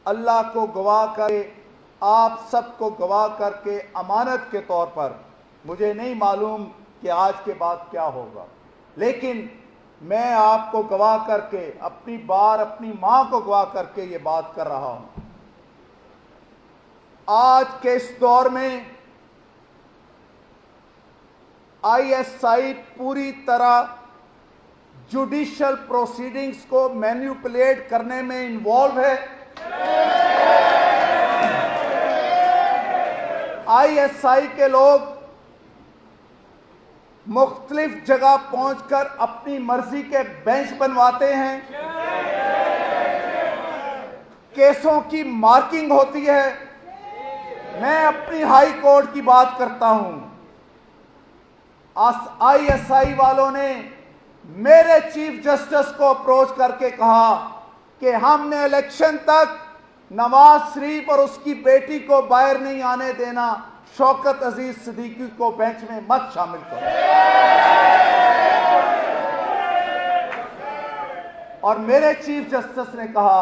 اللہ کو گواہ کر آپ سب کو گواہ کر کے امانت کے طور پر، مجھے نہیں معلوم کہ آج کے بعد کیا ہوگا، لیکن میں آپ کو گواہ کر کے اپنی ماں کو گواہ کر کے یہ بات کر رہا ہوں۔ آج کے اس دور میں آئی ایس آئی پوری طرح جوڈیشل پروسیڈنگز کو مینیپولیٹ کرنے میں انوالو ہے۔ آئی ایس آئی کے لوگ مختلف جگہ پہنچ کر اپنی مرضی کے بینچ بنواتے ہیں، کیسوں کی مارکنگ ہوتی ہے۔ میں اپنی ہائی کورٹ کی بات کرتا ہوں، آئی ایس آئی والوں نے میرے چیف جسٹس کو اپروچ کر کے کہا کہ ہم نے الیکشن تک نواز شریف اور اس کی بیٹی کو باہر نہیں آنے دینا، شوکت عزیز صدیقی کو بینچ میں مت شامل کرو۔ اور میرے چیف جسٹس نے کہا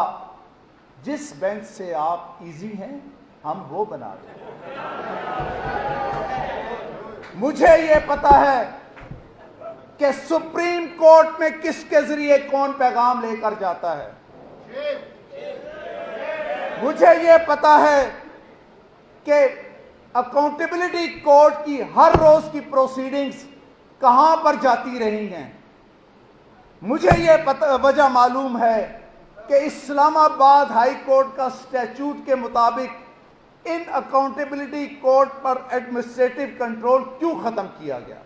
جس بینچ سے آپ ایزی ہیں ہم وہ بنا دیں۔ مجھے یہ پتا ہے کہ سپریم کورٹ میں کس کے ذریعے کون پیغام لے کر جاتا ہے۔ مجھے یہ پتا ہے کہ اکاؤنٹیبلٹی کورٹ کی ہر روز کی پروسیڈنگز کہاں پر جاتی رہی ہیں۔ مجھے یہ وجہ معلوم ہے کہ اسلام آباد ہائی کورٹ کا اسٹیچوٹ کے مطابق ان اکاؤنٹیبلٹی کورٹ پر ایڈمنسٹریٹو کنٹرول کیوں ختم کیا گیا،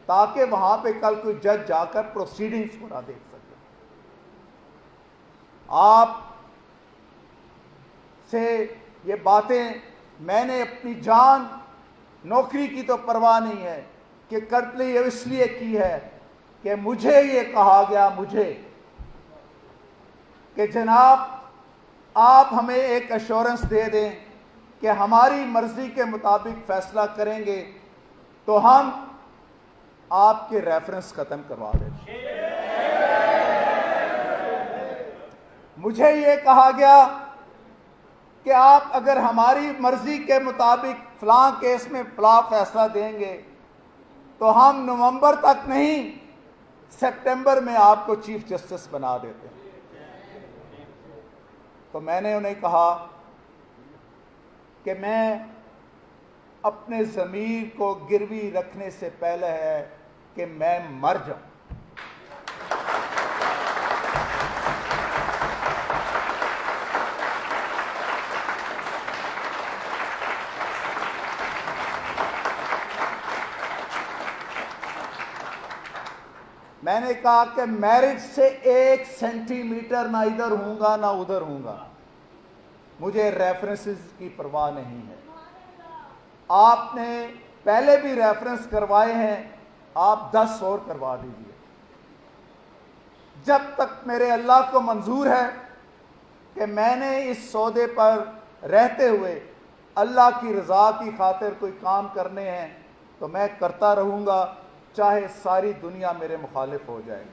تاکہ وہاں پہ کل کوئی جج جا کر پروسیڈنگز کو نہ دیکھ سکے۔ آپ سے یہ باتیں میں نے اپنی جان نوکری کی تو پرواہ نہیں ہے کہ کرتلی اس لیے کی ہے کہ مجھے یہ کہا گیا کہ جناب آپ ہمیں ایک ایشورنس دے دیں کہ ہماری مرضی کے مطابق فیصلہ کریں گے تو ہم آپ کے ریفرنس ختم کروا دیں۔ مجھے یہ کہا گیا کہ آپ اگر ہماری مرضی کے مطابق فلاں کیس میں فلاں فیصلہ دیں گے تو ہم نومبر تک نہیں سپٹمبر میں آپ کو چیف جسٹس بنا دیتے ہیں۔ تو میں نے انہیں کہا کہ میں اپنے ضمیر کو گروی رکھنے سے پہلے ہے کہ میں مر جاؤں۔ میں نے کہا کہ میرج سے 1 سینٹی میٹر نہ ادھر ہوں گا نہ ادھر ہوں گا، مجھے ریفرنسز کی پرواہ نہیں ہے۔ آپ نے پہلے بھی ریفرنس کروائے ہیں، آپ 10 اور کروا دیجئے۔ جب تک میرے اللہ کو منظور ہے کہ میں نے اس سودے پر رہتے ہوئے اللہ کی رضا کی خاطر کوئی کام کرنے ہیں تو میں کرتا رہوں گا، چاہے ساری دنیا میرے مخالف ہو جائے۔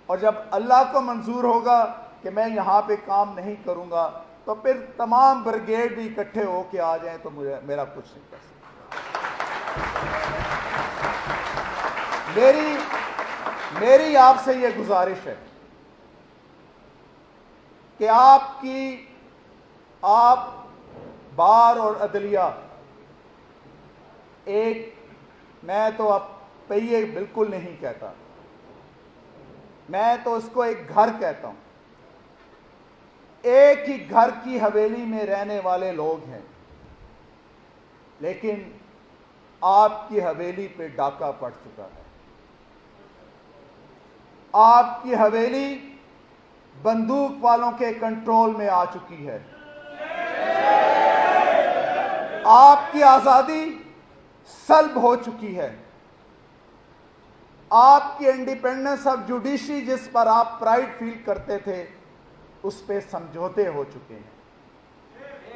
اور جب اللہ کو منظور ہوگا کہ میں یہاں پہ کام نہیں کروں گا تو پھر تمام بریگیڈ بھی اکٹھے ہو کے آ جائیں تو میرا کچھ نہیں کر سکتا۔ میری آپ سے یہ گزارش ہے کہ آپ بار اور عدلیہ میں تو اب پہیے بالکل نہیں کہتا، میں تو اس کو ایک گھر کہتا ہوں۔ ایک ہی گھر کی حویلی میں رہنے والے لوگ ہیں، لیکن آپ کی حویلی پہ ڈاکہ پڑ چکا ہے۔ آپ کی حویلی بندوق والوں کے کنٹرول میں آ چکی ہے۔ آپ کی آزادی سلب ہو چکی ہے۔ آپ کی انڈیپینڈنس آف جوڈیشری جس پر آپ پرائیڈ فیل کرتے تھے اس پہ سمجھوتے ہو چکے ہیں۔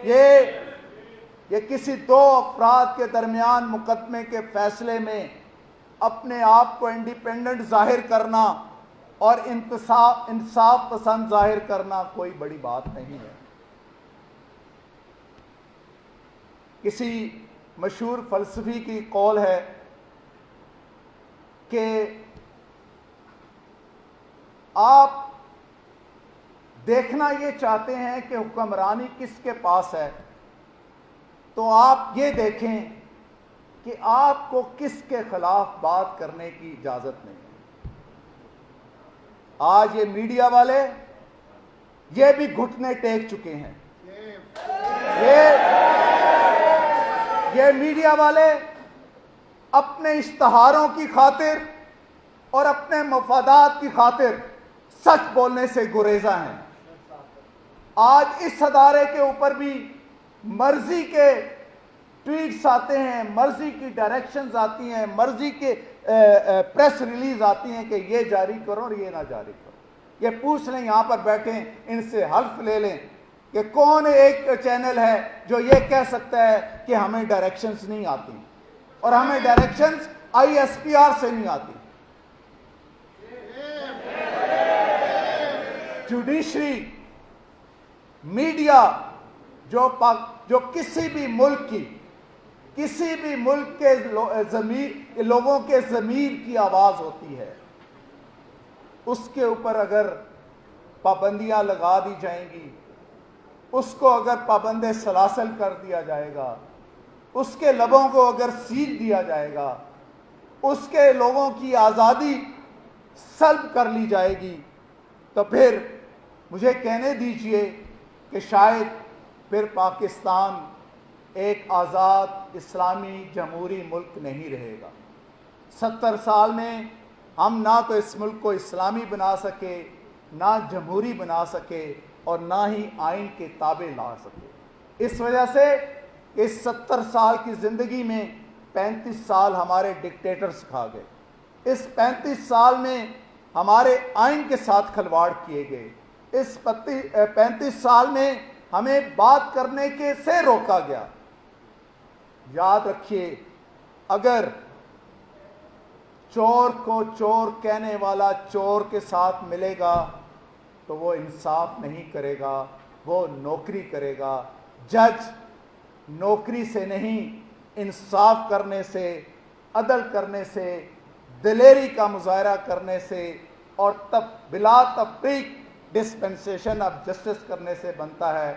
یہ کسی 2 افراد کے درمیان مقدمے کے فیصلے میں اپنے آپ کو انڈیپینڈنٹ ظاہر کرنا اور انصاف پسند ظاہر کرنا کوئی بڑی بات نہیں ہے۔ کسی مشہور فلسفی کی قول ہے کہ آپ دیکھنا یہ چاہتے ہیں کہ حکمرانی کس کے پاس ہے، تو آپ یہ دیکھیں کہ آپ کو کس کے خلاف بات کرنے کی اجازت نہیں ہے۔ آج یہ میڈیا والے یہ بھی گھٹنے ٹیک چکے ہیں۔ یہ میڈیا والے اپنے اشتہاروں کی خاطر اور اپنے مفادات کی خاطر سچ بولنے سے گریزاں ہیں۔ آج اس ادارے کے اوپر بھی مرضی کے ٹویٹس آتے ہیں، مرضی کی ڈائریکشنز آتی ہیں، مرضی کے پریس ریلیز آتی ہیں کہ یہ جاری کرو اور یہ نہ جاری کرو۔ یہ پوچھ لیں، یہاں پر بیٹھیں، ان سے حلف لے لیں کہ کون ایک چینل ہے جو یہ کہہ سکتا ہے کہ ہمیں ڈائریکشنز نہیں آتی، اور ہمیں ڈائریکشنز ISPR سے نہیں آتی۔ جوڈیشری، میڈیا جو کسی بھی ملک کے لوگوں کے ضمیر کی آواز ہوتی ہے، اس کے اوپر اگر پابندیاں لگا دی جائیں گی، اس کو اگر پابند سلاسل کر دیا جائے گا، اس کے لبوں کو اگر سیل دیا جائے گا، اس کے لوگوں کی آزادی سلب کر لی جائے گی، تو پھر مجھے کہنے دیجئے کہ شاید پھر پاکستان ایک آزاد اسلامی جمہوری ملک نہیں رہے گا۔ 70 سال میں ہم نہ تو اس ملک کو اسلامی بنا سکے، نہ جمہوری بنا سکے، اور نہ ہی آئین کے تابع لا سکے۔ اس وجہ سے اس 70 سال کی زندگی میں 35 سال ہمارے ڈکٹیٹرز کھا گئے۔ اس 35 سال میں ہمارے آئین کے ساتھ کھلواڑ کیے گئے۔ اس 35 سال میں ہمیں بات کرنے کے سے روکا گیا۔ یاد رکھیے، اگر چور کو چور کہنے والا چور کے ساتھ ملے گا تو وہ انصاف نہیں کرے گا، وہ نوکری کرے گا۔ جج نوکری سے نہیں، انصاف کرنے سے، عدل کرنے سے، دلیری کا مظاہرہ کرنے سے، اور بلا تفریق ڈسپنسیشن آف جسٹس کرنے سے بنتا ہے۔